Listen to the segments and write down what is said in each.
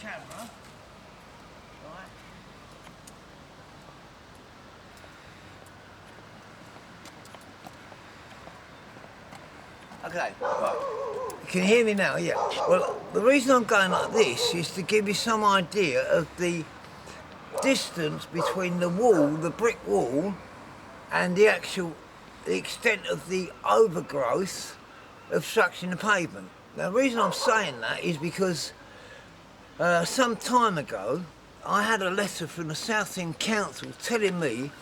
camera, right? Okay, right. You can hear me now, yeah. Well, the reason I'm going like this is to give you some idea of the distance between the wall, the brick wall, and the extent of the overgrowth obstructing the pavement. Now, the reason I'm saying that is because some time ago, I had a letter from the Southend Council telling me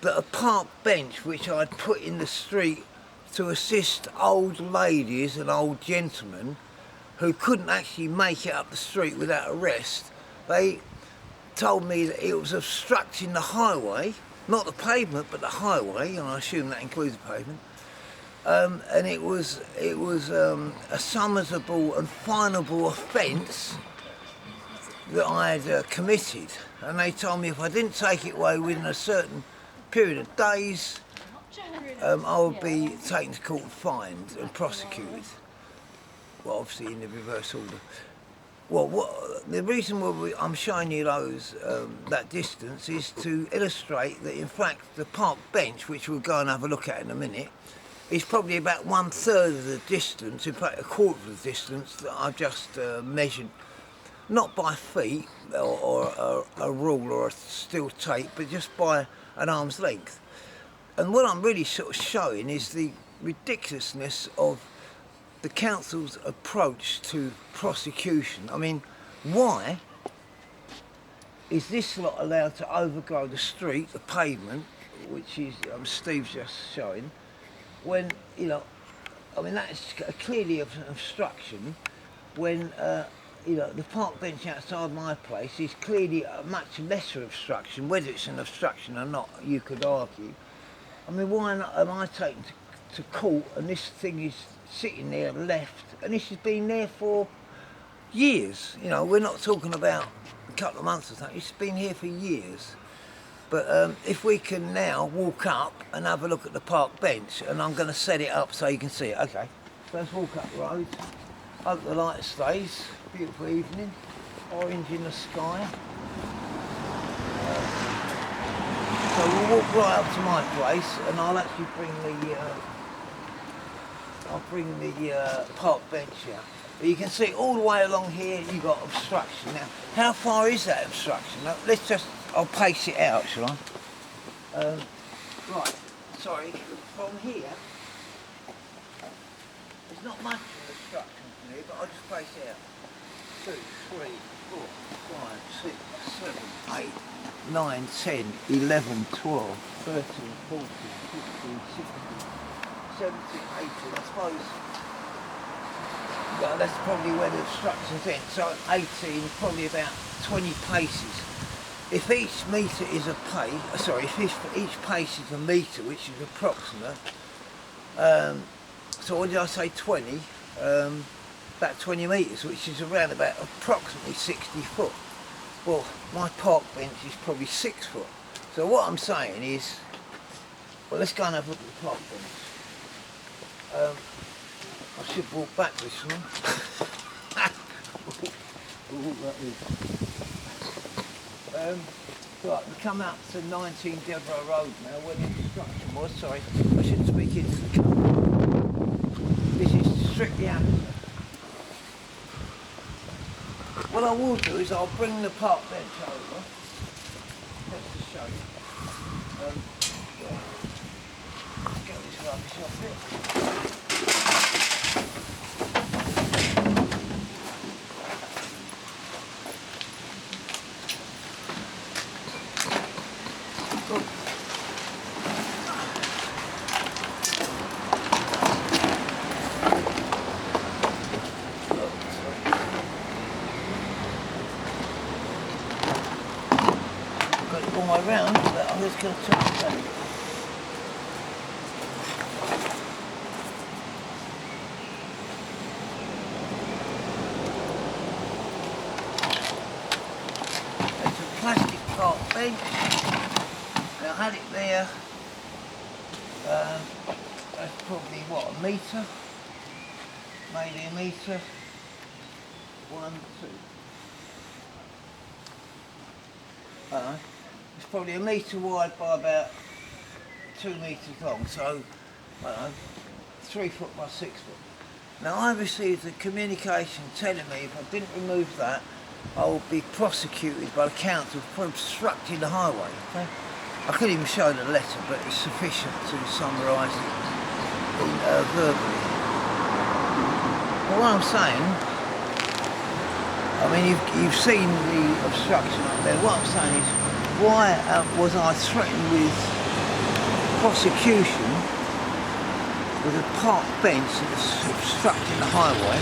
that a park bench which I'd put in the street to assist old ladies and old gentlemen who couldn't actually make it up the street without a rest, they told me that it was obstructing the highway, not the pavement but the highway, and I assume that includes the pavement. And it was a summarisable and finable offence that I had committed, and they told me if I didn't take it away within a certain period of days, I would be taken to court and fined and prosecuted. Well, obviously in the reverse order. Well, the reason why I'm showing you that distance is to illustrate that in fact the park bench, which we'll go and have a look at in a minute, is probably about 1/3 of the distance, in fact a quarter of the distance that I've just measured, not by feet or a rule or a steel tape, but just by an arm's length. And what I'm really sort of showing is the ridiculousness of the council's approach to prosecution. I mean, why is this lot allowed to overgrow the street, the pavement, which is Steve's just showing, when, you know, I mean that's clearly an obstruction, when the park bench outside my place is clearly a much lesser obstruction. Whether it's an obstruction or not, you could argue. I mean, why not, am I taken to court and this thing is sitting there left, and this has been there for years? You know, we're not talking about a couple of months or something, it's been here for years. But if we can now walk up and have a look at the park bench, and I'm going to set it up so you can see it. Okay, so let's walk up the road. Hope the light stays. Beautiful evening, orange in the sky. So we'll walk right up to my place, and I'll actually bring the park bench out. But you can see all the way along here you've got obstruction. Now, how far is that obstruction? Now, I'll pace it out, shall I? Right, sorry, from here, there's not much of an obstruction from here, but I'll just pace it out. 2, 3, 4, 5, 6, 7, 8, 9, 10, 11, 12, 13, 14, 15, 16, 17, 18, I suppose. Well, that's probably where the obstruction's in. So 18, probably about 20 paces. If each metre is a pace, if each pace is a metre, which is approximate, so what did I say, 20? About 20 metres, which is around about approximately 60 foot. Well, my park bench is probably 6 foot. So what I'm saying is, well, let's go and have a look at the park bench. I should walk backwards, shouldn't I? We'll walk like this. Right, we come up to 19 Deborah Road now, where the obstruction was. Sorry, I shouldn't speak into the camera. This is strictly amateur. What I will do is I'll bring the park bench over. Let's just show you. Yeah. Let's get this rubbish off it. All the way round, but I'm just going to turn it down. It's a plastic park bench. I had it there, that's probably what, a metre? Maybe a metre. 1, 2, It's probably 1 metre wide by about 2 metres long, so 3 foot by 6 foot. Now I received a communication telling me if I didn't remove that, I would be prosecuted by the council for obstructing the highway. Okay? I couldn't even show the letter, but it's sufficient to summarise it verbally. But what I'm saying, I mean, you've seen the obstruction up there. What I'm saying is, why was I threatened with prosecution with a park bench that's obstructing the highway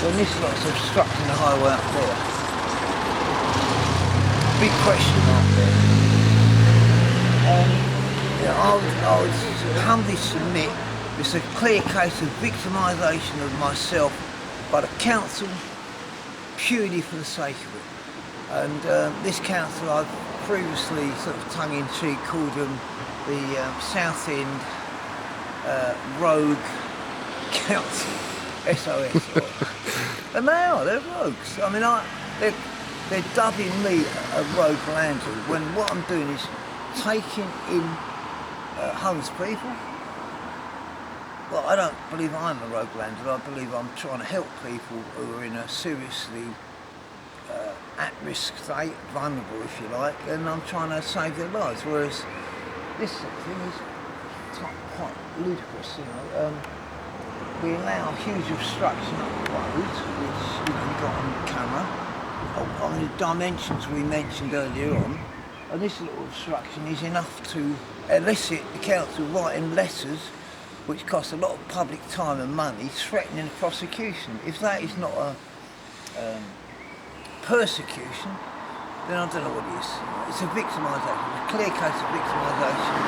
when this lot's obstructing the highway up there? Big question up there. I would humbly submit it's a clear case of victimisation of myself by the council purely for the sake of it. And this council I've previously sort of tongue-in-cheek called them the Southend Rogue Council, SOS. And they're rogues. I mean, they're dubbing me a rogue landlord when what I'm doing is taking in homeless people. Well, I don't believe I'm a rogue landlord. I believe I'm trying to help people who are in a seriously at-risk state, vulnerable if you like, and I'm trying to save their lives. Whereas this sort of thing is quite ludicrous, you know. We allow huge obstruction up the road, which you got on camera, on the dimensions we mentioned earlier on, and this little obstruction is enough to elicit the council writing letters which cost a lot of public time and money, threatening prosecution. If that is not a persecution, then I don't know what it is. It's a victimisation, a clear case of victimisation.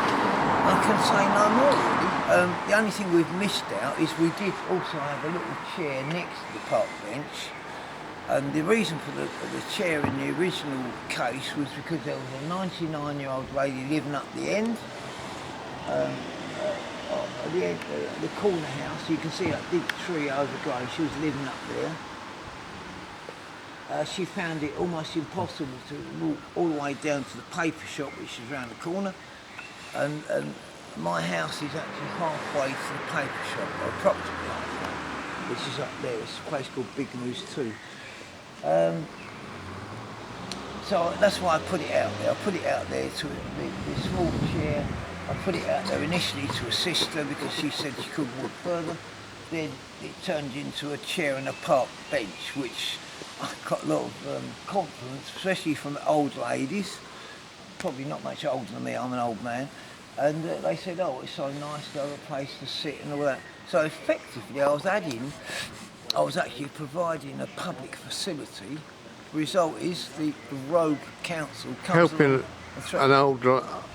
I can say no more really. The only thing we've missed out is we did also have a little chair next to the park bench, and the reason for the chair in the original case was because there was a 99-year-old lady living up the end. At the end, the corner house, you can see that big tree overgrown. She was living up there. She found it almost impossible to walk all the way down to the paper shop, which is around the corner. And my house is actually halfway to the paper shop, or approximately halfway, which is up there. It's a place called Big Moose 2. So that's why I put it out there. I put it out there to the small chair. I put it out there initially to assist her because she said she couldn't walk further. Then it turned into a chair and a park bench, which I got a lot of confidence, especially from old ladies, probably not much older than me, I'm an old man, and they said, oh, it's so nice to have a place to sit and all that. So effectively I was actually providing a public facility. The result is the rogue council comes helping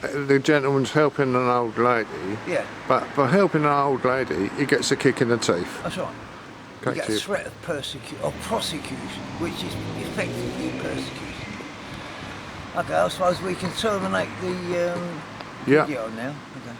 the gentleman's helping an old lady. Yeah. But for helping an old lady, he gets a kick in the teeth. That's right. You get a threat of prosecution, which is effectively persecution. Okay, I suppose we can terminate the video now. Okay.